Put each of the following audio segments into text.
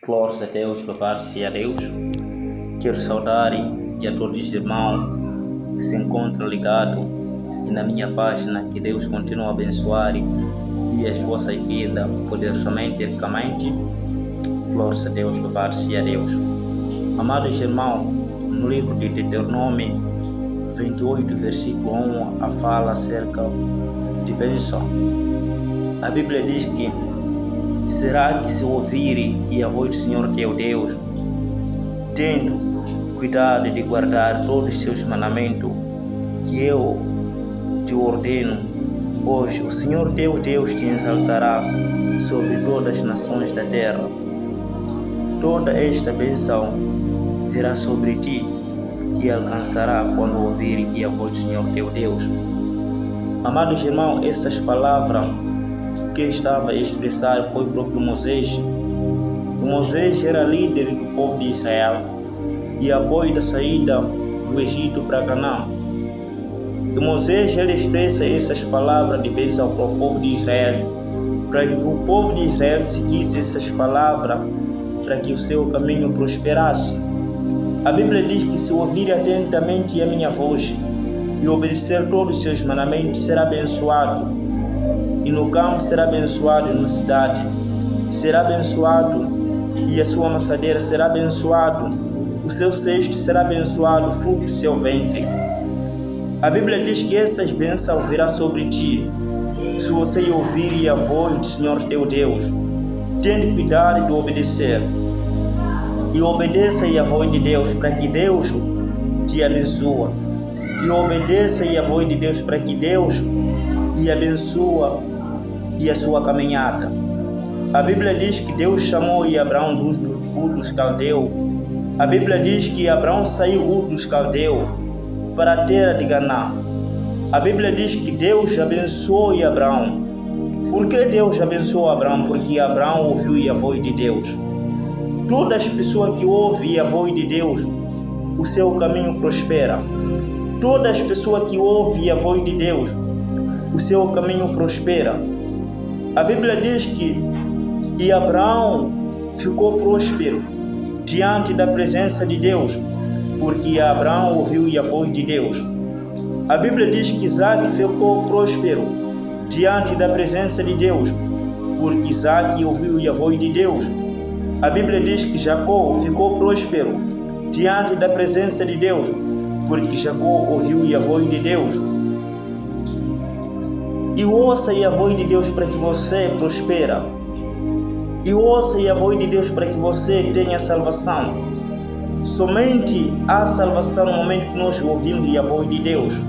Glórias a Deus, louvado-se a Deus. Quero saudar e a todos os irmãos que se encontram ligados e na minha página, que Deus continue a abençoar e as vossas vidas poderosamente e ricamente. Glórias a Deus, louvado-se a Deus. Amados irmãos, no livro de Deuteronômio 28, versículo 1, fala acerca de bênção. A Bíblia diz que será que se ouvirem a voz do Senhor teu Deus, tendo cuidado de guardar todos os seus mandamentos que eu te ordeno hoje, o Senhor teu Deus te exaltará sobre todas as nações da terra. Toda esta bênção virá sobre ti e alcançará quando ouvirem a voz do Senhor teu Deus. Amados irmãos, essas palavras que estava a expressar foi o próprio Moisés. Moisés era líder do povo de Israel e após da saída do Egito para Canaã. E Moisés ele expressa essas palavras de bênção para o povo de Israel, para que o povo de Israel seguisse essas palavras, para que o seu caminho prosperasse. A Bíblia diz que se ouvir atentamente a minha voz e obedecer todos os seus mandamentos, será abençoado. E no campo será abençoado, e na cidade será abençoado, e a sua amassadeira será abençoado, o seu cesto será abençoado, o fruto do seu ventre. A Bíblia diz que essas bênçãos virão sobre ti, se você ouvir a voz do Senhor teu Deus, tendo cuidado de obedecer, e obedeça a voz de Deus, para que Deus te abençoe, e obedeça a voz de Deus, para que Deus te abençoe e a sua caminhada. A Bíblia diz que Deus chamou Abraão dos caldeus. A Bíblia diz que Abraão saiu dos caldeus para a terra de Canaã. A Bíblia diz que Deus abençoou Abraão. Por que Deus abençoou Abraão? Porque Abraão ouviu a voz de Deus. Todas as pessoas que ouvem a voz de Deus, o seu caminho prospera. Todas as pessoas que ouvem a voz de Deus, o seu caminho prospera. A Bíblia diz que Abraão ficou próspero diante da presença de Deus, porque Abraão ouviu a voz de Deus. A Bíblia diz que Isaac ficou próspero diante da presença de Deus, porque Isaac ouviu a voz de Deus. A Bíblia diz que Jacó ficou próspero diante da presença de Deus, porque Jacó ouviu a voz de Deus. E ouça a voz de Deus para que você prospere. E ouça a voz de Deus para que você tenha salvação. Somente há salvação no momento que nós ouvimos a voz de Deus.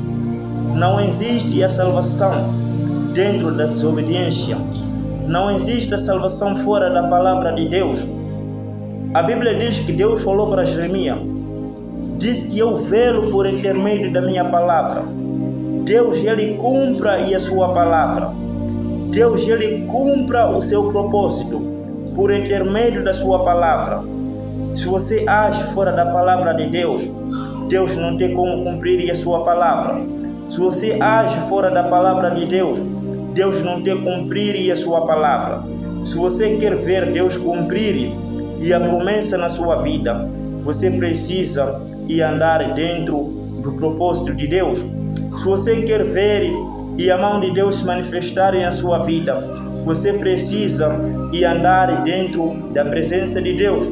Não existe a salvação dentro da desobediência. Não existe a salvação fora da palavra de Deus. A Bíblia diz que Deus falou para Jeremias, diz que eu velo por intermédio da minha palavra. Deus, ele cumpra a sua palavra. Deus, ele cumpra o seu propósito por intermédio da sua palavra. Se você age fora da palavra de Deus, Deus não tem como cumprir a sua palavra. Se você age fora da palavra de Deus, Deus não tem como cumprir a sua palavra. Se você quer ver Deus cumprir a promessa na sua vida, você precisa andar dentro do propósito de Deus. Se você quer ver a mão de Deus se manifestar na sua vida, você precisa andar dentro da presença de Deus.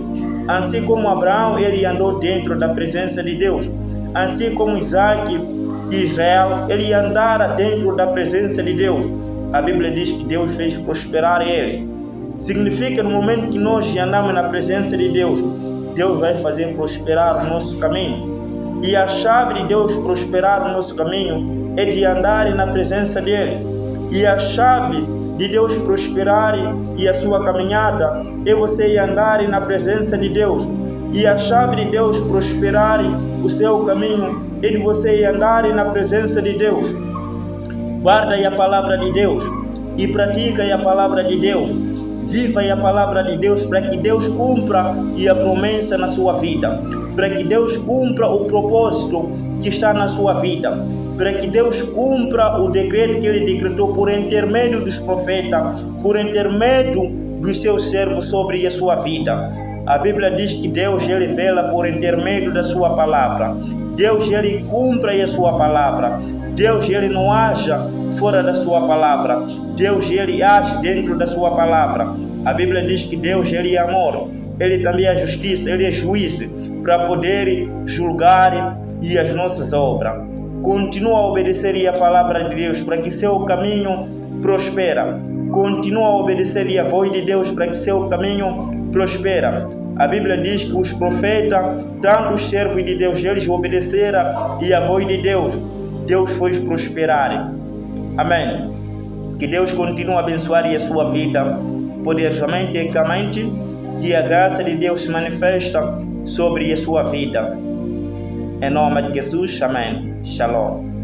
Assim como Abraão, ele andou dentro da presença de Deus. Assim como Isaac e Israel, ele andaram dentro da presença de Deus. A Bíblia diz que Deus fez prosperar ele. Significa no momento que nós andamos na presença de Deus, Deus vai fazer prosperar o nosso caminho. E a chave de Deus prosperar o nosso caminho é de andar na presença dele. E a chave de Deus prosperar e a sua caminhada é você andar na presença de Deus. E a chave de Deus prosperar o seu caminho é de você andar na presença de Deus. Guarda a palavra de Deus e pratica a palavra de Deus. Viva a palavra de Deus para que Deus cumpra a promessa na sua vida. Para que Deus cumpra o propósito que está na sua vida, para que Deus cumpra o decreto que Ele decretou por intermédio dos profetas, por intermédio dos seus servos sobre a sua vida. A Bíblia diz que Deus, ele vela por intermédio da sua palavra. Deus, ele cumpre a sua palavra. Deus, ele não age fora da sua palavra. Deus, ele age dentro da sua palavra. A Bíblia diz que Deus, ele é amor. Ele também é justiça, ele é juiz para poder julgar e as nossas obras. Continua a obedecer a palavra de Deus para que seu caminho prospera. Continua a obedecer a voz de Deus para que seu caminho prospera. A Bíblia diz que os profetas, tanto os servos de Deus, eles obedeceram e a voz de Deus, Deus fez prosperar. Amém. Que Deus continue a abençoar a sua vida poderosamente e ricamente, que a graça de Deus se manifesta sobre a sua vida. Em nome de Jesus, amém. Shalom.